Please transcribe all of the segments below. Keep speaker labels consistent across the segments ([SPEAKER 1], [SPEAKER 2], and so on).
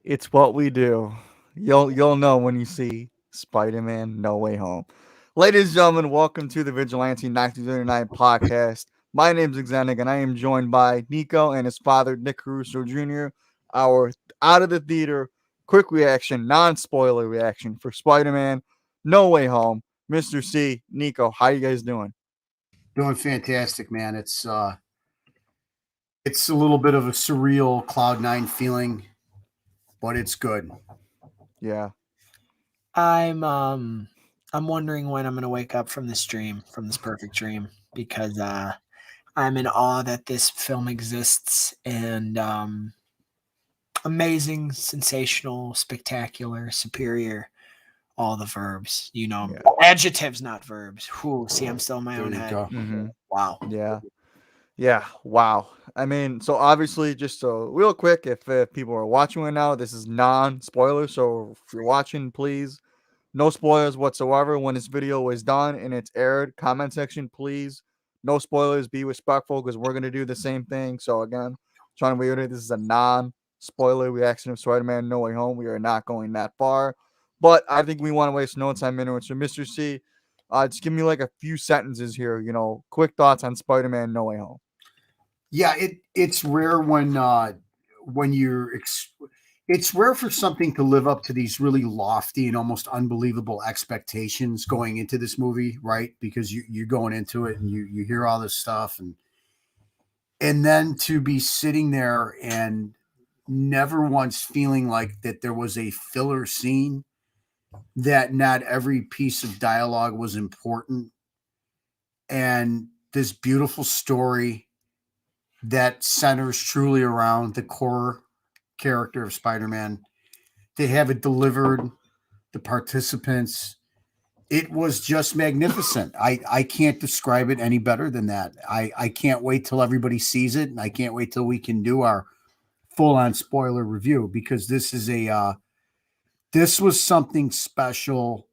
[SPEAKER 1] It's what we do. You'll know when you see Spider-Man No Way Home. Ladies and gentlemen, welcome to the Vigilante 1939 podcast. My name is Xenic, and I am joined by Nico and his father, Nick Caruso Jr., our out of the theater, quick reaction, non-spoiler reaction for Spider-Man No Way Home. Mr. C, Nico, how you guys doing?
[SPEAKER 2] Doing fantastic, man. It's a little bit of a surreal cloud nine feeling, but it's good.
[SPEAKER 1] Yeah.
[SPEAKER 3] I'm wondering when I'm gonna wake up from this dream, from this perfect dream, because I'm in awe that this film exists and amazing, sensational, spectacular, superior, all the verbs.
[SPEAKER 1] Yeah.
[SPEAKER 3] Adjectives, not verbs. Whew, see, I'm still in my
[SPEAKER 2] There
[SPEAKER 3] own
[SPEAKER 2] you
[SPEAKER 3] head.
[SPEAKER 2] go.
[SPEAKER 1] Mm-hmm.
[SPEAKER 3] Wow.
[SPEAKER 1] Yeah. Yeah, wow. I mean, so obviously, just real quick, if people are watching right now, this is non-spoiler. So if you're watching, please, no spoilers whatsoever. When this video is done and it's aired, comment section, please, no spoilers. Be respectful because we're gonna do the same thing. So again, trying to reiterate, this is a non-spoiler reaction of Spider-Man: No Way Home. We are not going that far, but I think we want to waste no time into it. So, Mr. C, just give me like a few sentences here. Quick thoughts on Spider-Man: No Way Home.
[SPEAKER 2] Yeah, it's rare when it's rare for something to live up to these really lofty and almost unbelievable expectations going into this movie, right? Because you're going into it and you hear all this stuff and then to be sitting there and never once feeling like that there was a filler scene, that not every piece of dialogue was important, and this beautiful story that centers truly around the core character of Spider-Man. They have it delivered, the participants. It was just magnificent. I can't describe it any better than that. I can't wait till everybody sees it, and I can't wait till we can do our full-on spoiler review, because this was something special.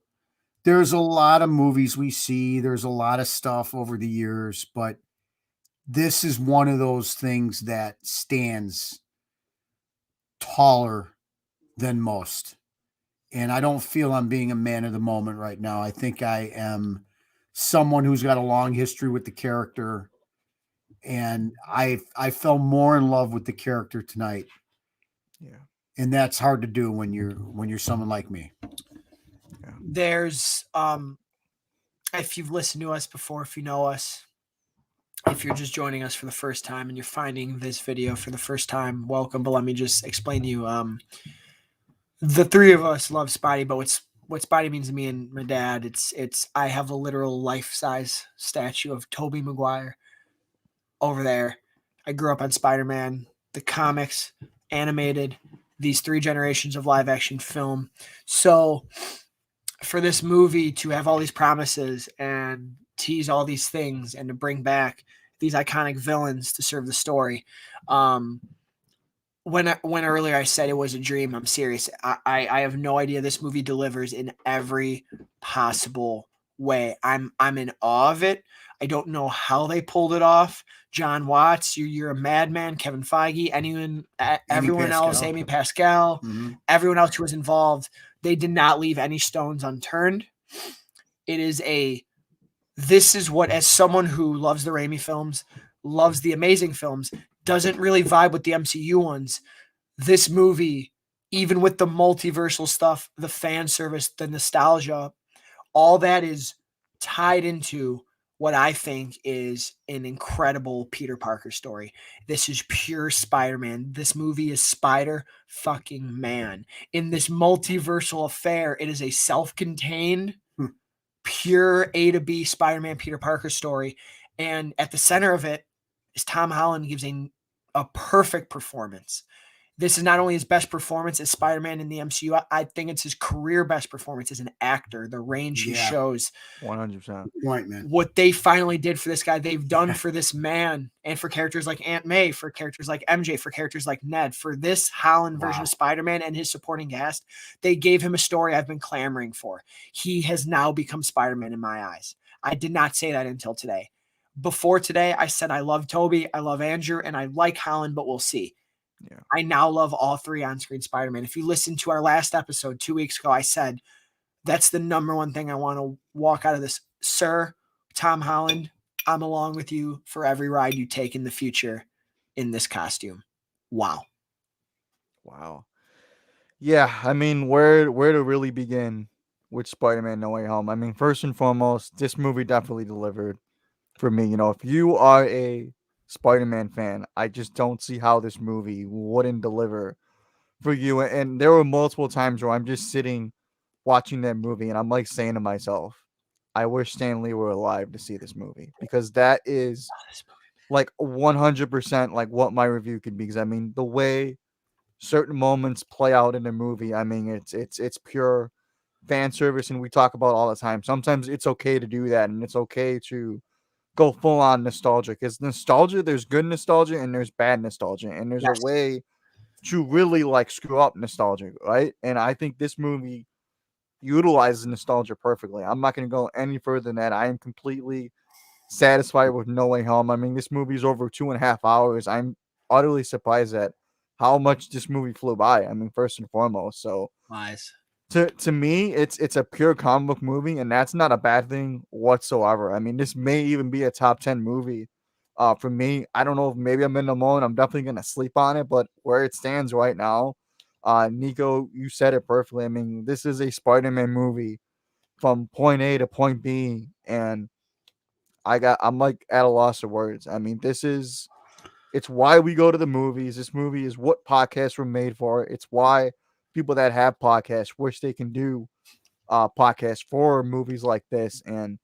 [SPEAKER 2] There's a lot of movies we see, there's a lot of stuff over the years, but this is one of those things that stands taller than most. And I don't feel I'm being a man of the moment right now. I think I am someone who's got a long history with the character, and I fell more in love with the character tonight.
[SPEAKER 1] Yeah.
[SPEAKER 2] And that's hard to do when you're someone like me.
[SPEAKER 3] There's if you've listened to us before, if you know us, if you're just joining us for the first time and you're finding this video for the first time, welcome. But let me just explain to you. The three of us love Spidey, but what Spidey means to me and my dad, it's I have a literal life-size statue of Tobey Maguire over there. I grew up on Spider-Man, the comics, animated, these three generations of live-action film. So for this movie to have all these promises and tease all these things and to bring back these iconic villains to serve the story, when earlier I said it was a dream, I'm serious. I have no idea. This movie delivers in every possible way. I'm in awe of it. I don't know how they pulled it off. John Watts, you're a madman. Kevin Feige, everyone else, Amy Pascal, everyone else who was involved, they did not leave any stones unturned. This is what, as someone who loves the Raimi films, loves the Amazing films, doesn't really vibe with the MCU ones, this movie, even with the multiversal stuff, the fan service, the nostalgia, all that is tied into what I think is an incredible Peter Parker story. This is pure Spider-Man. This movie is Spider fucking Man. In this multiversal affair, it is a self-contained, pure A to B Spider-Man Peter Parker story. And at the center of it is Tom Holland gives a perfect performance. This is not only his best performance as Spider-Man in the MCU, I think it's his career best performance as an actor. The range he shows.
[SPEAKER 1] 100%.
[SPEAKER 2] Right, man.
[SPEAKER 3] What they finally did for this guy, they've done for this man, and for characters like Aunt May, for characters like MJ, for characters like Ned, for this Holland version of Spider-Man and his supporting cast, they gave him a story I've been clamoring for. He has now become Spider-Man in my eyes. I did not say that until today. Before today, I said I love Toby, I love Andrew, and I like Holland, but we'll see.
[SPEAKER 1] Yeah.
[SPEAKER 3] I now love all three on-screen Spider-Man. If you listen to our last episode 2 weeks ago, I said that's the number one thing I want to walk out of this. Sir, Tom Holland, I'm along with you for every ride you take in the future in this costume. Wow.
[SPEAKER 1] Wow. Yeah, I mean, where to really begin with Spider-Man No Way Home? I mean, first and foremost, this movie definitely delivered for me. You know, if you are a Spider-Man fan, I just don't see how this movie wouldn't deliver for you. And there were multiple times where I'm just sitting watching that movie and I'm like saying to myself, I wish Stan Lee were alive to see this movie, because that is like 100% like what my review could be. Because I mean, the way certain moments play out in a movie, I mean, it's pure fan service, and we talk about all the time. Sometimes it's okay to do that, and it's okay to go full on nostalgia, because nostalgia, there's good nostalgia and there's bad nostalgia, and there's a
[SPEAKER 3] Yes.
[SPEAKER 1] way to really like screw up nostalgia, right? And I think this movie utilizes nostalgia perfectly. I'm not going to go any further than that. I am completely satisfied with No Way Home. I mean, this movie is over 2.5 hours. I'm utterly surprised at how much this movie flew by. I mean, first and foremost. So
[SPEAKER 3] Nice.
[SPEAKER 1] to me, it's a pure comic book movie, and that's not a bad thing whatsoever. I mean, this may even be a top 10 movie. For me, I don't know if maybe I'm in the moment. I'm definitely gonna sleep on it, but where it stands right now, Nico, you said it perfectly. I mean, this is a Spider-Man movie from point A to point B, and I'm like at a loss of words. I mean, it's why we go to the movies. This movie is what podcasts were made for. It's why people that have podcasts wish they can do podcasts for movies like this. And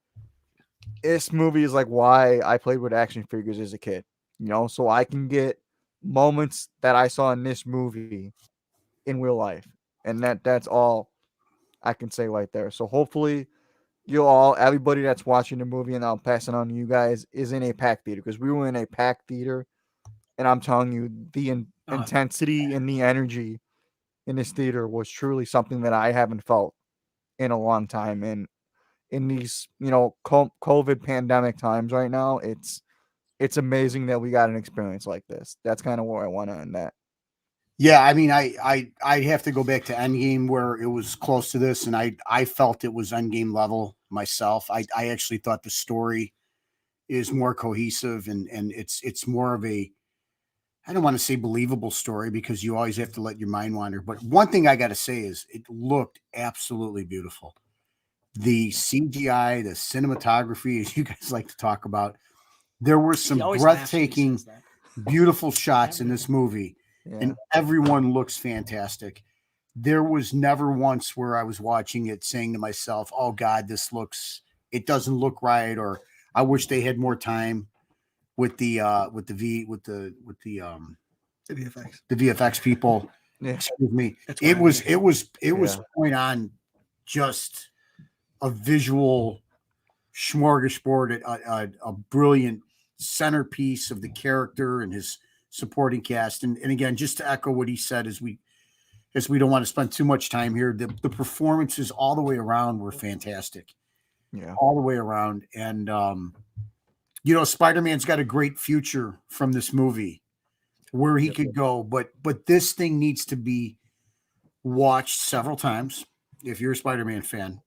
[SPEAKER 1] this movie is like why I played with action figures as a kid, you know, so I can get moments that I saw in this movie in real life. And that's all I can say right there. So hopefully everybody that's watching the movie, and I'll pass it on to you guys, is in a packed theater, because we were in a packed theater, and I'm telling you, the intensity and the energy in this theater was truly something that I haven't felt in a long time. And in these, COVID pandemic times right now, it's amazing that we got an experience like this. That's kind of where I want to end that.
[SPEAKER 2] Yeah, I mean, I have to go back to Endgame where it was close to this, and I felt it was Endgame level myself. I actually thought the story is more cohesive, and it's more of a, I don't want to say believable story, because you always have to let your mind wander. But one thing I got to say is it looked absolutely beautiful. The CGI, the cinematography, as you guys like to talk about, there were
[SPEAKER 3] He
[SPEAKER 2] some
[SPEAKER 3] always laughs when he
[SPEAKER 2] breathtaking,
[SPEAKER 3] says that.
[SPEAKER 2] beautiful shots in this movie,
[SPEAKER 1] Yeah.
[SPEAKER 2] and everyone looks fantastic. There was never once where I was watching it saying to myself, "Oh God, it doesn't look right," or "I wish they had more time with
[SPEAKER 3] The VFX.
[SPEAKER 2] the VFX people."
[SPEAKER 1] Yeah.
[SPEAKER 2] Excuse me.
[SPEAKER 3] That's
[SPEAKER 2] It
[SPEAKER 3] why I'm
[SPEAKER 2] was
[SPEAKER 3] here.
[SPEAKER 2] it was
[SPEAKER 1] Yeah.
[SPEAKER 2] point on, just a visual smorgasbord, a brilliant centerpiece of the character and his supporting cast. And again, just to echo what he said, as we don't want to spend too much time here, the performances all the way around were fantastic,
[SPEAKER 1] Yeah.
[SPEAKER 2] all the way around. And Spider-Man's got a great future from this movie, where he
[SPEAKER 1] Yep.
[SPEAKER 2] could go, but this thing needs to be watched several times if you're a Spider-Man fan,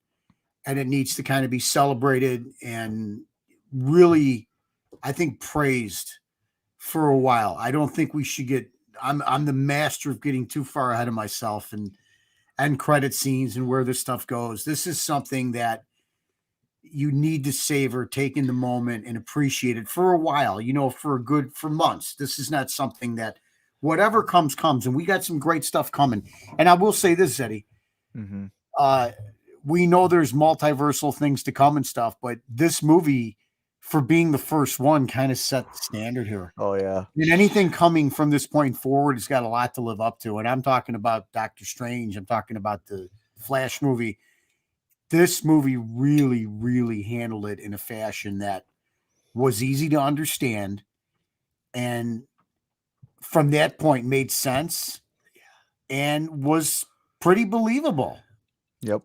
[SPEAKER 2] and it needs to kind of be celebrated and really, I think, praised for a while. I don't think we should get. I'm the master of getting too far ahead of myself and credit scenes and where this stuff goes. This is something that you need to savor, take in the moment, and appreciate it for a while. For months. This is not something that whatever comes, and we got some great stuff coming. And I will say this, Eddie.
[SPEAKER 1] Mm-hmm.
[SPEAKER 2] Uh, we know there's multiversal things to come and stuff, but this movie, for being the first one, kind of set the standard here.
[SPEAKER 1] Oh yeah.
[SPEAKER 2] And anything coming from this point forward has got a lot to live up to. And I'm talking about Doctor Strange. I'm talking about the Flash movie. This movie really, really handled it in a fashion that was easy to understand, and from that point made sense and was pretty believable.
[SPEAKER 1] Yep.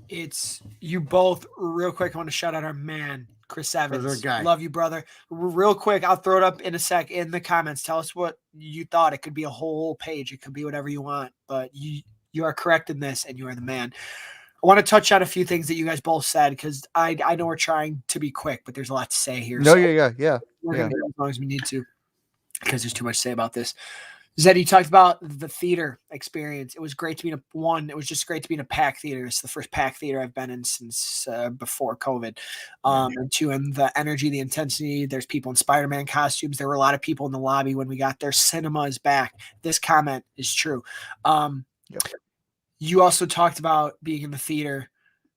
[SPEAKER 3] It's you both real quick. I want to shout out our man Chris
[SPEAKER 2] our
[SPEAKER 3] Evans,
[SPEAKER 2] guy.
[SPEAKER 3] love you, brother. Real quick, I'll throw it up in a sec in the comments. Tell us what you thought. It could be a whole page. It could be whatever you want, but you are correct in this, and you are the man. I want to touch on a few things that you guys both said because I know we're trying to be quick, but there's a lot to say here.
[SPEAKER 1] No,
[SPEAKER 3] So
[SPEAKER 1] yeah.
[SPEAKER 3] we're going to go as long as we need to because there's too much to say about this. Zed, you talked about the theater experience. It was great to be in it was just great to be in a packed theater. It's the first packed theater I've been in since before COVID. And two, and the energy, the intensity. There's people in Spider-Man costumes. There were a lot of people in the lobby when we got there. Cinema is back. This comment is true.
[SPEAKER 1] Yep.
[SPEAKER 3] You also talked about being in the theater,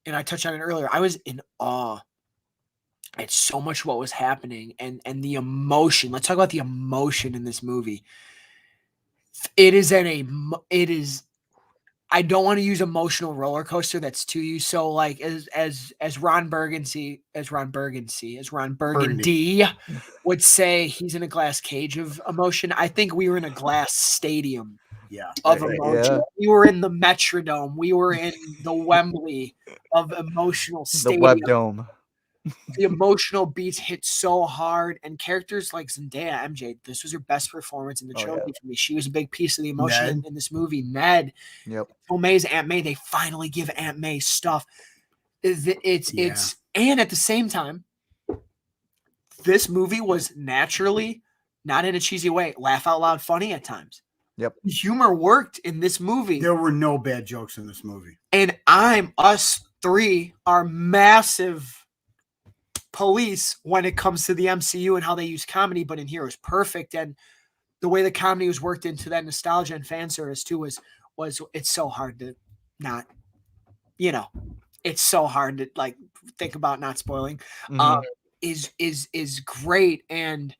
[SPEAKER 3] and I touched on it earlier. I was in awe at so much what was happening and the emotion. Let's talk about the emotion in this movie. It is I don't want to use emotional roller coaster. That's too you. So like as Ron Burgundy would say, he's in a glass cage of emotion. I think we were in a glass stadium of emotion.
[SPEAKER 1] Yeah.
[SPEAKER 3] We were in the Metrodome. We were in the Wembley of emotional
[SPEAKER 1] The
[SPEAKER 3] stadium.
[SPEAKER 1] Web Dome.
[SPEAKER 3] The emotional beats hit so hard, and characters like Zendaya, MJ, this was her best performance in the trilogy for me. She was a big piece of the emotion in this movie. Ned, Tomei's Aunt May, they finally give Aunt May stuff. It's and at the same time, this movie was naturally, not in a cheesy way, laugh out loud funny at times.
[SPEAKER 1] Yep.
[SPEAKER 3] Humor worked in this movie.
[SPEAKER 2] There were no bad jokes in this movie.
[SPEAKER 3] And us three are massive police when it comes to the MCU and how they use comedy, but in here it was perfect. And the way the comedy was worked into that nostalgia and fan service too was it's so hard to not, it's so hard to like think about not spoiling. Is great. And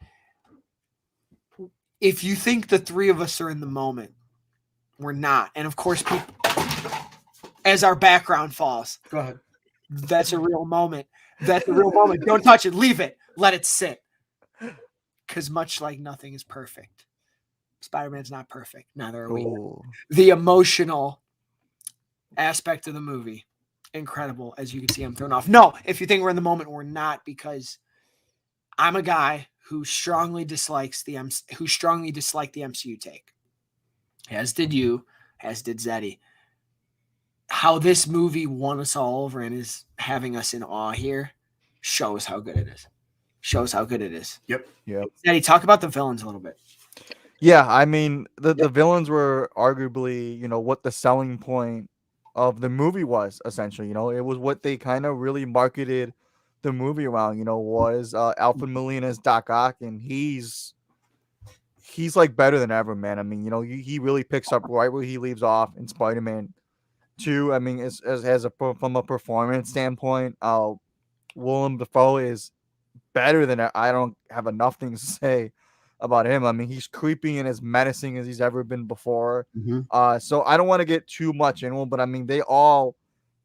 [SPEAKER 3] if you think the three of us are in the moment, we're not. And of course, people, as our background falls, go ahead. That's a real moment. That's a real moment. Don't touch it. Leave it. Let it sit. Because much like nothing is perfect, Spider-Man's not perfect. Neither are we. The emotional aspect of the movie, incredible. As you can see, I'm thrown off. No, if you think we're in the moment, we're not, because I'm a guy who strongly disliked the MCU take. As did you, as did Zeddy. How this movie won us all over and is having us in awe here shows how good it is.
[SPEAKER 2] Yep.
[SPEAKER 3] Zeddy, talk about the villains a little bit.
[SPEAKER 1] Yeah, I mean, the villains were arguably, what the selling point of the movie was, essentially. It was what they kind of really marketed the movie around, was Alfred Molina's Doc Ock, and he's like better than ever, man. I mean, he really picks up right where he leaves off in Spider-Man 2. I mean, from a performance standpoint, Willem Dafoe is better than I don't have enough things to say about him. I mean, he's creepy and as menacing as he's ever been before. So I don't want to get too much into him, but I mean, they all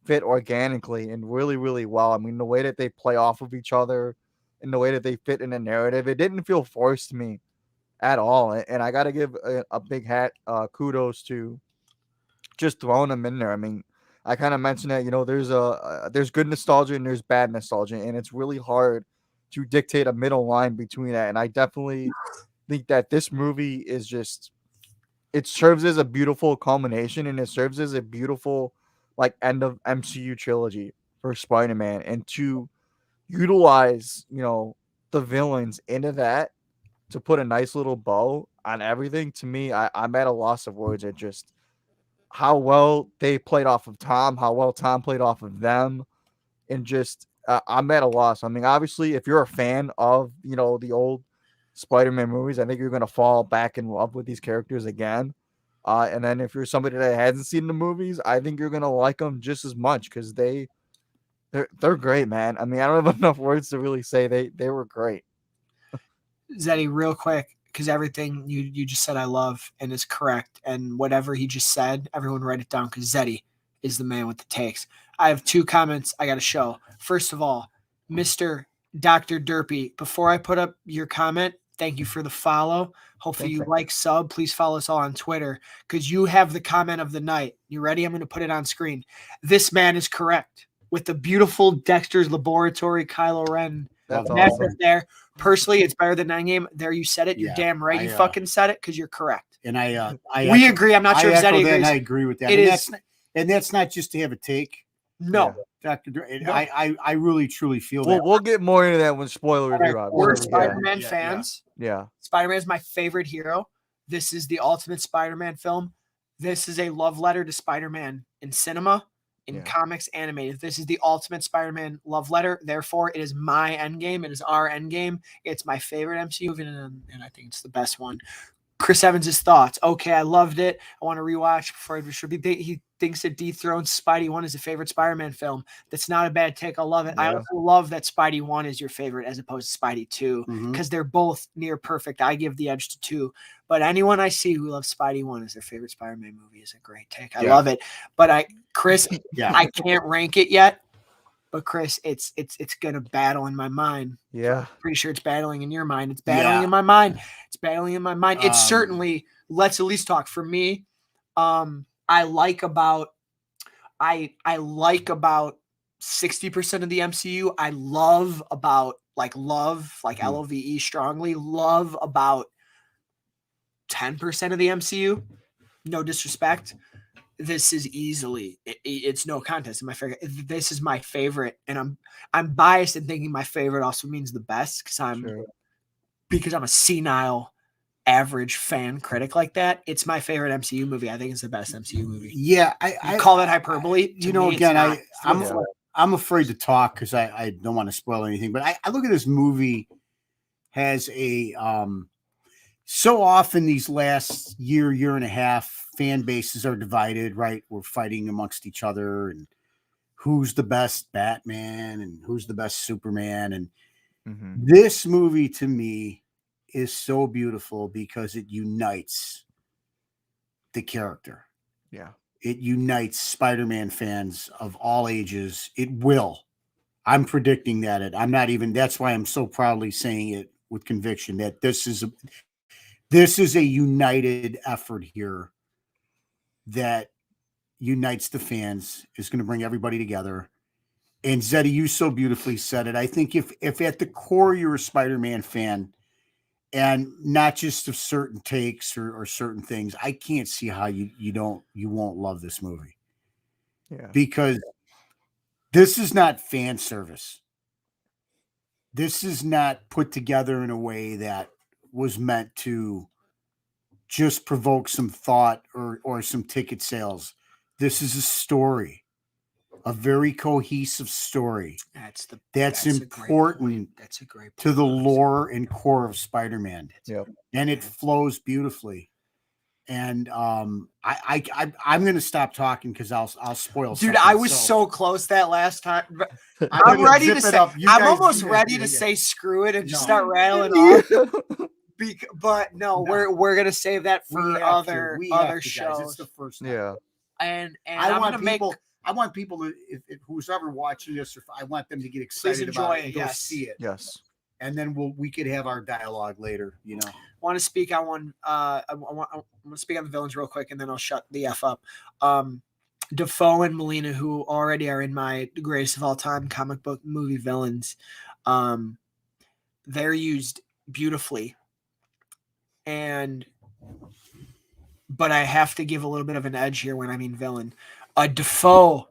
[SPEAKER 1] fit organically and really, really well. I mean, the way that they play off of each other and the way that they fit in a narrative, it didn't feel forced to me at all. And I got to give a big hat kudos to just throwing them in there. I mean, I kind of mentioned that, there's good nostalgia and there's bad nostalgia, and it's really hard to dictate a middle line between that. And I definitely think that this movie is just, it serves as a beautiful culmination, and it serves as a beautiful like end of MCU trilogy for Spider-Man. And to utilize, the villains into that to put a nice little bow on everything, to me, I'm at a loss of words at just how well they played off of Tom, how well Tom played off of them, and just I'm at a loss. I mean, obviously, if you're a fan of the old Spider-Man movies, I think you're gonna fall back in love with these characters again. And then if you're somebody that hasn't seen the movies, I think you're gonna like them just as much because they're great, man. I mean, I don't have enough words to really say they were great.
[SPEAKER 3] Zeddy, real quick, because everything you just said I love and is correct, and whatever he just said, everyone write it down because Zeddy is the man with the takes. I have two comments I got to show. First of all, Mr. Dr. Derpy, before I put up your comment, thank you for the follow. Hopefully you like, sub. Please follow us all on Twitter because you have the comment of the night. You ready? I'm going to put it on screen. This man is correct. With the beautiful Dexter's Laboratory Kylo Ren
[SPEAKER 1] That's
[SPEAKER 2] Love
[SPEAKER 3] That's
[SPEAKER 1] awesome.
[SPEAKER 3] there. Personally, it's better than Endgame. There, you said it. You're
[SPEAKER 2] Yeah,
[SPEAKER 3] damn right. You
[SPEAKER 2] I,
[SPEAKER 3] fucking said it because you're correct.
[SPEAKER 2] And I
[SPEAKER 3] We
[SPEAKER 2] echo-
[SPEAKER 3] agree. I'm not sure
[SPEAKER 2] I
[SPEAKER 3] if
[SPEAKER 2] echo
[SPEAKER 3] Zeddy
[SPEAKER 2] that, and
[SPEAKER 3] agrees.
[SPEAKER 2] I agree with that.
[SPEAKER 3] It
[SPEAKER 2] and
[SPEAKER 3] is-
[SPEAKER 2] that's not just to have a take.
[SPEAKER 3] No.
[SPEAKER 2] Dr. Dre.
[SPEAKER 3] No.
[SPEAKER 2] I really truly feel
[SPEAKER 1] We'll
[SPEAKER 2] that.
[SPEAKER 1] we'll get more into that when spoiler review.
[SPEAKER 3] We're
[SPEAKER 1] obviously. Yeah.
[SPEAKER 3] Spider-Man
[SPEAKER 2] Yeah,
[SPEAKER 3] fans.
[SPEAKER 1] Yeah.
[SPEAKER 3] Spider-Man is my favorite hero. This is the ultimate Spider-Man film. This is a love letter to Spider-Man in cinema, in
[SPEAKER 1] Yeah.
[SPEAKER 3] comics, animated. This is the ultimate Spider-Man love letter. Therefore, it is my endgame. It is our endgame. It's my favorite MCU movie, and I think it's the best one. Chris Evans' thoughts. Okay, I loved it. I want to rewatch before it should be. He thinks it dethrones Spidey 1 as a favorite Spider-Man film. That's not a bad take. I love it. I
[SPEAKER 1] Yeah.
[SPEAKER 3] also love that Spidey 1 is your favorite as opposed to Spidey 2
[SPEAKER 2] Mhm.
[SPEAKER 3] because they're both near perfect. I give the edge to 2. But anyone I see who loves Spidey 1 as their favorite Spider-Man movie is a great take. I
[SPEAKER 2] Yeah.
[SPEAKER 3] love it. But Chris,
[SPEAKER 2] Yeah.
[SPEAKER 3] I can't rank it yet. But Chris, it's gonna battle in my mind.
[SPEAKER 1] Yeah.
[SPEAKER 3] Pretty sure it's battling in your mind. It's battling
[SPEAKER 2] Yeah.
[SPEAKER 3] in my mind. It's battling in my mind. It's
[SPEAKER 2] Um,
[SPEAKER 3] certainly, let's at least talk for me. I like about 60% of the MCU. I love about love LOVE strongly. Love about 10% of the MCU. No disrespect. This is easily it's no contest. This is my favorite, and I'm biased in thinking my favorite also means the best because I'm a senile average fan critic like that. It's my favorite MCU movie. I think it's the best MCU movie.
[SPEAKER 2] Yeah,
[SPEAKER 3] I call that hyperbole.
[SPEAKER 2] You know, again,
[SPEAKER 3] I'm
[SPEAKER 2] I'm afraid to talk because I don't want to spoil anything. But I look at this movie has a so often these last year and a half, fan bases are divided, right? We're fighting amongst each other and who's the best Batman and who's the best Superman. And this movie to me is so beautiful because it unites the character.
[SPEAKER 1] Yeah.
[SPEAKER 2] It unites Spider-Man fans of all ages. It will. I'm predicting that that's why I'm so proudly saying it with conviction that this is a united effort here that unites the fans, is going to bring everybody together. And Zeddy, you so beautifully said it. I think if at the core you're a Spider-Man fan and not just of certain takes or certain things, I can't see how you won't love this movie.
[SPEAKER 1] Yeah.
[SPEAKER 2] Because this is not fan service. This is not put together in a way that was meant to just provoke some thought or some ticket sales. This is a story, a very cohesive story. That's important
[SPEAKER 3] That's a great point.
[SPEAKER 2] to the lore and core of Spider-Man.
[SPEAKER 1] Yep.
[SPEAKER 2] And it flows beautifully. And I'm going to stop talking because I'll spoil.
[SPEAKER 3] Dude,
[SPEAKER 2] something.
[SPEAKER 3] I was so close that last time.
[SPEAKER 2] I'm
[SPEAKER 3] ready to
[SPEAKER 2] zip it
[SPEAKER 3] say.
[SPEAKER 2] up. You
[SPEAKER 3] I'm
[SPEAKER 2] guys
[SPEAKER 3] almost
[SPEAKER 2] do that,
[SPEAKER 3] ready
[SPEAKER 2] yeah,
[SPEAKER 3] to
[SPEAKER 2] yeah.
[SPEAKER 3] say screw it and just
[SPEAKER 2] No.
[SPEAKER 3] start rattling off. But no,
[SPEAKER 2] No.
[SPEAKER 3] we're gonna save that
[SPEAKER 2] We
[SPEAKER 3] for
[SPEAKER 2] have to.
[SPEAKER 3] other
[SPEAKER 2] We have to, guys.
[SPEAKER 3] shows.
[SPEAKER 2] It's the first time.
[SPEAKER 1] Yeah.
[SPEAKER 3] And
[SPEAKER 2] I
[SPEAKER 3] I'm
[SPEAKER 2] want
[SPEAKER 3] gonna
[SPEAKER 2] people.
[SPEAKER 3] make.
[SPEAKER 2] I want people to, if who's ever watching this, or I want them to get excited
[SPEAKER 3] enjoy
[SPEAKER 2] about
[SPEAKER 3] it,
[SPEAKER 2] it and go
[SPEAKER 3] yes.
[SPEAKER 2] see it.
[SPEAKER 1] Yes.
[SPEAKER 2] And then we could have our dialogue later. You know.
[SPEAKER 3] Want to speak on one. I want to speak on the villains real quick, and then I'll shut the f up. Defoe and Molina, who already are in my greatest of all time comic book movie villains, they're used beautifully. But I have to give a little bit of an edge here when I mean villain. Defoe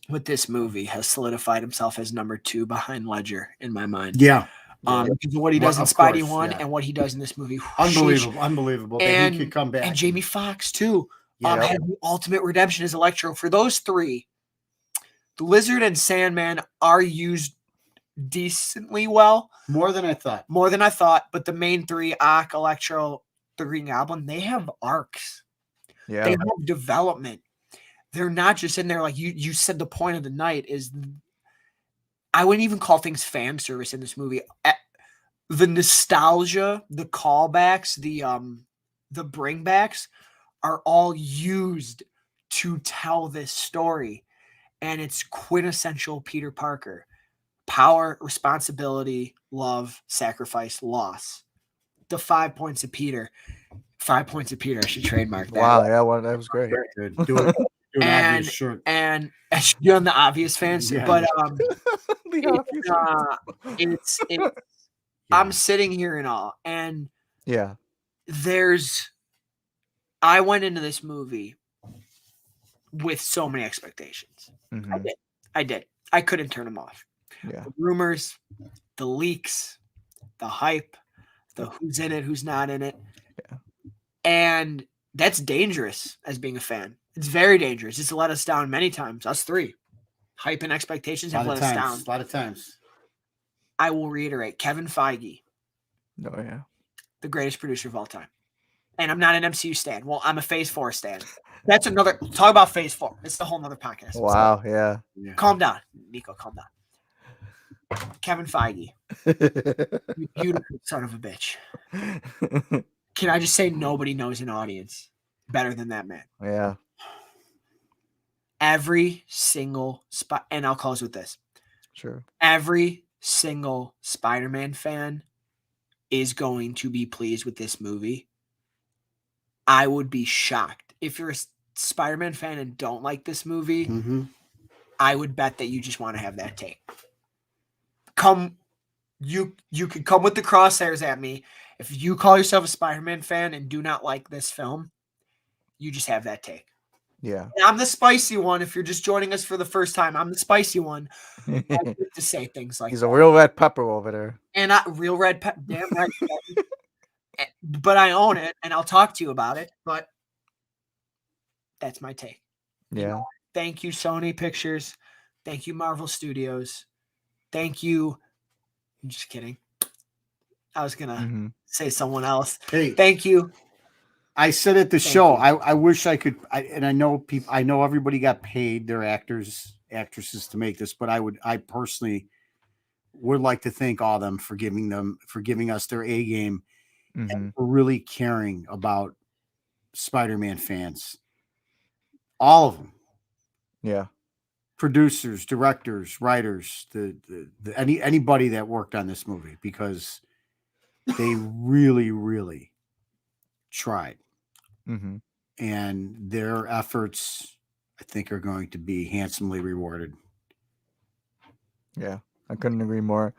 [SPEAKER 3] with this movie has solidified himself as number 2 behind Ledger in my mind.
[SPEAKER 2] Yeah.
[SPEAKER 3] Because of what he does in
[SPEAKER 2] Of
[SPEAKER 3] Spidey
[SPEAKER 2] course,
[SPEAKER 3] 1
[SPEAKER 2] yeah.
[SPEAKER 3] and what he does in this movie.
[SPEAKER 2] Unbelievable that he could come back.
[SPEAKER 3] And Jamie Foxx too.
[SPEAKER 2] Yeah.
[SPEAKER 3] Had the ultimate redemption as Electro. For those 3, the Lizard and Sandman are used decently well.
[SPEAKER 2] More than I thought.
[SPEAKER 3] But the main 3, Ock, Electro, the Green Goblin, they have arcs.
[SPEAKER 1] Yeah.
[SPEAKER 3] They have development. They're not just in there like you said. The point of the night is, I wouldn't even call things fan service in this movie. The nostalgia, the callbacks, the bringbacks are all used to tell this story, and it's quintessential Peter Parker: power, responsibility, love, sacrifice, loss. The 5 points of Peter. 5 points of Peter. I should trademark that.
[SPEAKER 1] Wow. Yeah. Well, that was great.
[SPEAKER 2] Good. Do it. Do an obvious shirt.
[SPEAKER 3] And you're on the obvious fans,
[SPEAKER 2] Yeah.
[SPEAKER 3] but
[SPEAKER 1] only half your
[SPEAKER 3] it's
[SPEAKER 2] Yeah.
[SPEAKER 3] I'm sitting here in awe, and
[SPEAKER 1] Yeah.
[SPEAKER 3] I went into this movie with so many expectations.
[SPEAKER 1] Mhm.
[SPEAKER 3] I did. I couldn't turn them off.
[SPEAKER 1] Yeah.
[SPEAKER 3] The rumors, the leaks, the hype, the who's in it, who's not in it.
[SPEAKER 1] Yeah.
[SPEAKER 3] And that's dangerous as being a fan. It's very dangerous. It's let us down many times. Us three. Hype and expectations have let us down.
[SPEAKER 2] A lot of times.
[SPEAKER 3] I will reiterate, Kevin Feige,
[SPEAKER 1] Oh yeah.
[SPEAKER 3] the greatest producer of all time. And I'm not an MCU stan. Well, I'm a Phase 4 stan. That's another talk about Phase 4. It's a whole nother podcast.
[SPEAKER 1] Wow.
[SPEAKER 3] So, calm down, Nico. Calm down. Kevin Feige, you beautiful son of a bitch. Can I just say nobody knows an audience better than that man?
[SPEAKER 1] Yeah.
[SPEAKER 3] Every single and I'll close with this.
[SPEAKER 1] Sure.
[SPEAKER 3] Every single Spider-Man fan is going to be pleased with this movie. I would be shocked if you're a Spider-Man fan and don't like this movie.
[SPEAKER 2] Mm-hmm.
[SPEAKER 3] I would bet that you just want to have that take. You could come with the crosshairs at me. If you call yourself a Spider-Man fan and do not like this film, you just have that take.
[SPEAKER 1] Yeah.
[SPEAKER 3] And I'm the spicy one. If you're just joining us for the first time, I'm the spicy one. I get to say things like
[SPEAKER 1] He's
[SPEAKER 3] that.
[SPEAKER 1] a real red pepper over there.
[SPEAKER 3] And real red pepper. Damn right. But I own it, and I'll talk to you about it. But that's my take.
[SPEAKER 1] Yeah.
[SPEAKER 3] You know, thank you, Sony Pictures. Thank you, Marvel Studios. Thank you. I'm just kidding. I was gonna say someone else.
[SPEAKER 2] Hey,
[SPEAKER 3] thank you.
[SPEAKER 2] I said at the show, I wish I could, and I know people, I know everybody got paid, their actresses to make this, but I personally would like to thank all of them for giving us their A game and for really caring about Spider-Man fans. All of them.
[SPEAKER 1] Yeah.
[SPEAKER 2] Producers, directors, writers, anybody that worked on this movie, because they really, really tried.
[SPEAKER 1] Mm-hmm.
[SPEAKER 2] And their efforts, I think, are going to be handsomely rewarded.
[SPEAKER 1] Yeah, I couldn't agree more.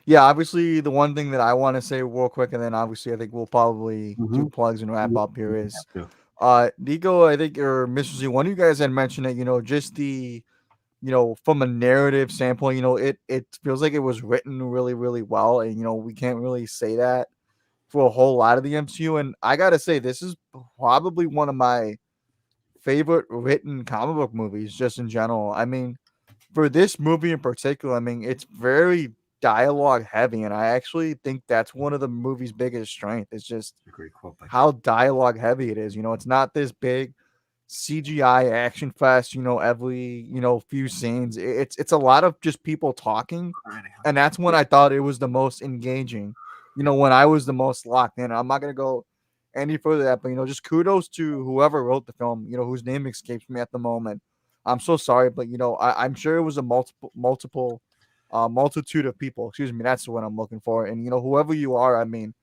[SPEAKER 1] Yeah, obviously the one thing that I want to say real quick, and then obviously I think we'll probably do plugs and wrap up here is, Nico, I think, or Mr. Z, one of you guys had mentioned that, just the, from a narrative standpoint, it feels like it was written really, really well. And, we can't really say that for a whole lot of the MCU. And I got to say, this is probably one of my favorite written comic book movies just in general. I mean, for this movie in particular, I mean, it's very dialogue heavy, and I actually think that's one of the movie's biggest strength. It's just
[SPEAKER 2] a great quote
[SPEAKER 1] how dialogue heavy it is. It's not this big CGI action fest, every, few scenes. It's a lot of just people talking, and that's when I thought it was the most engaging, when I was the most locked in. I'm not going to go any further than that, but, just kudos to whoever wrote the film, whose name escapes me at the moment. I'm so sorry, but, I'm sure it was a multitude of people. Excuse me. That's what I'm looking for. And, whoever you are, I mean,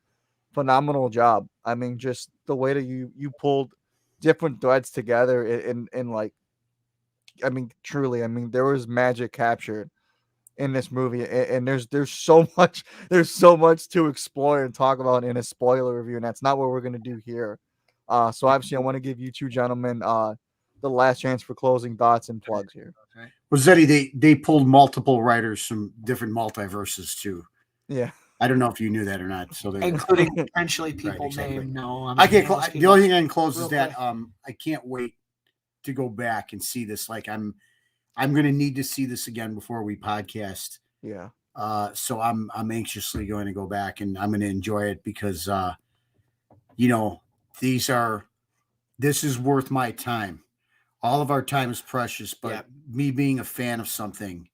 [SPEAKER 1] phenomenal job. I mean, just the way that you pulled different threads together in like, I mean, truly, I mean, there was magic captured in this movie, and there's so much to explore and talk about in a spoiler review, and that's not what we're gonna do here. So obviously, I want to give you two gentlemen the last chance for closing thoughts and plugs here.
[SPEAKER 2] Well, Zeddy, they pulled multiple writers from different multiverses too.
[SPEAKER 1] Yeah.
[SPEAKER 2] I don't know if you knew that or not. So
[SPEAKER 3] including potentially people named. No,
[SPEAKER 2] I can't. The only thing I can close is that I can't wait to go back and see this. Like I'm going to need to see this again before we podcast.
[SPEAKER 1] Yeah.
[SPEAKER 2] So I'm anxiously going to go back, and I'm going to enjoy it because this is worth my time. All of our time is precious, but me being a fan of something,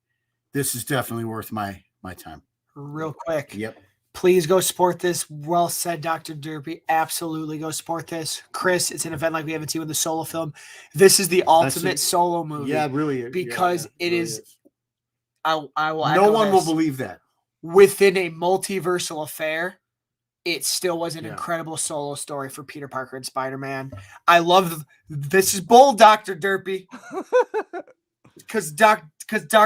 [SPEAKER 2] this is definitely worth my time.
[SPEAKER 3] Real quick.
[SPEAKER 2] Yep.
[SPEAKER 3] Please go support this. Well said, Dr. Derpy. Absolutely go support this. Chris, it's an event like we haven't seen with the solo film. This is the ultimate solo movie.
[SPEAKER 2] Yeah, really.
[SPEAKER 3] Because it really is. I will
[SPEAKER 2] no one will believe that.
[SPEAKER 3] Within a multiversal affair, it still was an incredible solo story for Peter Parker and Spider-Man. I love this is bold, Dr. Derpy. because Dark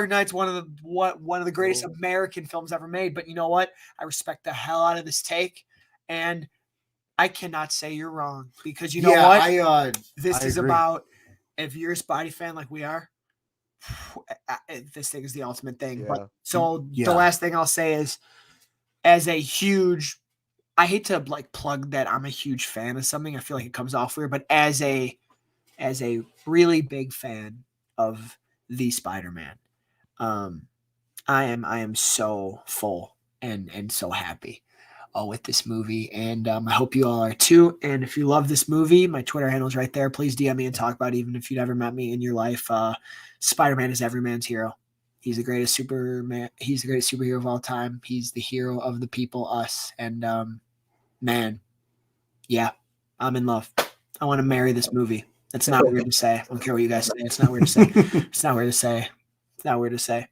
[SPEAKER 3] Knight's one of the greatest American films ever made. But you know what? I respect the hell out of this take, and I cannot say you're wrong because you know what? This is
[SPEAKER 2] agree.
[SPEAKER 3] about if you're a Spidey fan like we are, this thing is the ultimate thing.
[SPEAKER 1] Yeah.
[SPEAKER 3] But so
[SPEAKER 2] Yeah.
[SPEAKER 3] the last thing I'll say is, as a huge, I hate to like plug that I'm a huge fan of something. I feel like it comes off weird, but as a really big fan of the Spider-Man, I am so full and so happy with this movie, and I hope you all are too. And if you love this movie, my Twitter handle is right there. Please DM me and talk about it, even if you've never met me in your life. Spider-Man is every man's hero. He's the greatest Superman. He's the greatest superhero of all time. He's the hero of the people, us. And man, yeah, I'm in love. I want to marry this movie. That's not weird to say. I don't care what you guys say. It's not weird to say. It's not weird to say. It's not weird to say.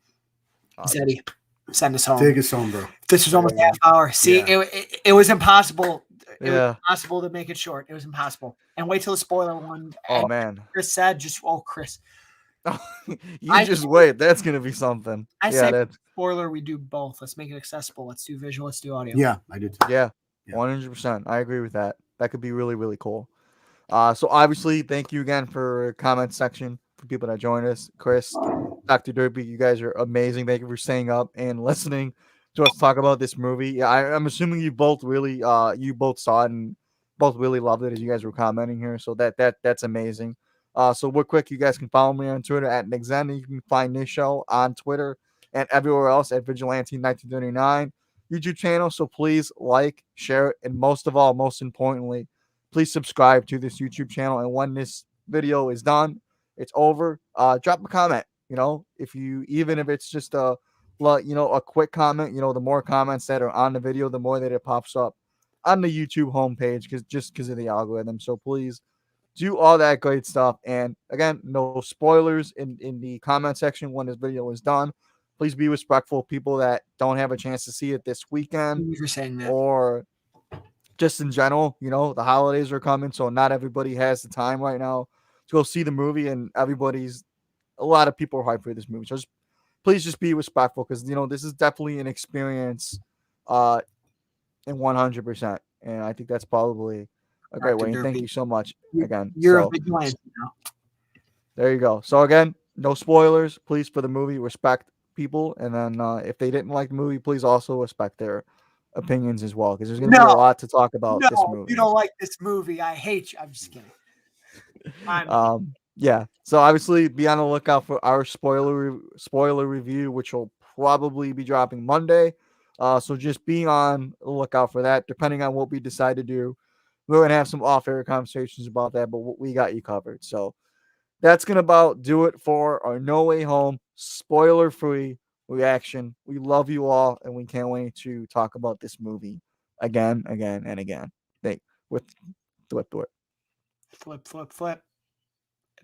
[SPEAKER 3] Zeddy, send us home.
[SPEAKER 2] Take us home, bro.
[SPEAKER 3] This was almost half hour. See,
[SPEAKER 2] Yeah.
[SPEAKER 3] it was impossible. It was
[SPEAKER 1] Yeah.
[SPEAKER 3] impossible to make it short. It was impossible. And wait till the spoiler one.
[SPEAKER 1] Oh
[SPEAKER 3] And
[SPEAKER 1] man.
[SPEAKER 3] Chris said, Chris.
[SPEAKER 1] You just wait. That's gonna be something.
[SPEAKER 3] I
[SPEAKER 1] Yeah,
[SPEAKER 3] say
[SPEAKER 1] that's
[SPEAKER 3] spoiler. We do both. Let's make it accessible. Let's do visual. Let's do audio.
[SPEAKER 2] Yeah, I did.
[SPEAKER 1] yeah,
[SPEAKER 2] Yeah.
[SPEAKER 1] 100%. I agree with that. That could be really, really cool. So obviously, thank you again for comment section for people that joined us. Chris, Dr. Derby, you guys are amazing. Thank you for staying up and listening to us talk about this movie. Yeah, I'm assuming you both really you both saw it and both really loved it as you guys were commenting here. So that's amazing. So real quick, you guys can follow me on Twitter at Nick Zen. You can find this show on Twitter and everywhere else at Vigilante1939 YouTube channel. So please like, share, and most of all, most importantly, please subscribe to this YouTube channel. And when this video is done, it's over, drop a comment. If you, even if it's just a quick comment, the more comments that are on the video, the more that it pops up on the YouTube homepage because of the algorithm. So please do all that great stuff. And again, no spoilers in the comment section when this video is done. Please be respectful of people that don't have a chance to see it this weekend
[SPEAKER 3] Thank you for saying that.
[SPEAKER 1] or just in general. The holidays are coming, so not everybody has the time right now to go see the movie, and a lot of people are hyped for this movie. So please just be respectful because this is definitely an experience in 100%, and I think that's probably a great way. And thank you so much again.
[SPEAKER 3] You're a vigilante now.
[SPEAKER 1] There you go. So again, no spoilers, please, for the movie. Respect people, and then if they didn't like the movie, please also respect their opinions as well, because there's going to be a lot to talk about this movie.
[SPEAKER 3] You don't like this movie. I hate you. I'm just kidding.
[SPEAKER 1] Yeah. So obviously, be on the lookout for our spoiler review, which will probably be dropping Monday. So just be on the lookout for that. Depending on what we decide to do, we're gonna have some off-air conversations about that, but we got you covered. So that's gonna about do it for our No Way Home spoiler-free reaction. We love you all, and we can't wait to talk about this movie again, and again. With flip.
[SPEAKER 3] Flip.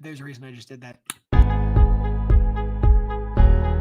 [SPEAKER 3] There's a reason I just did that.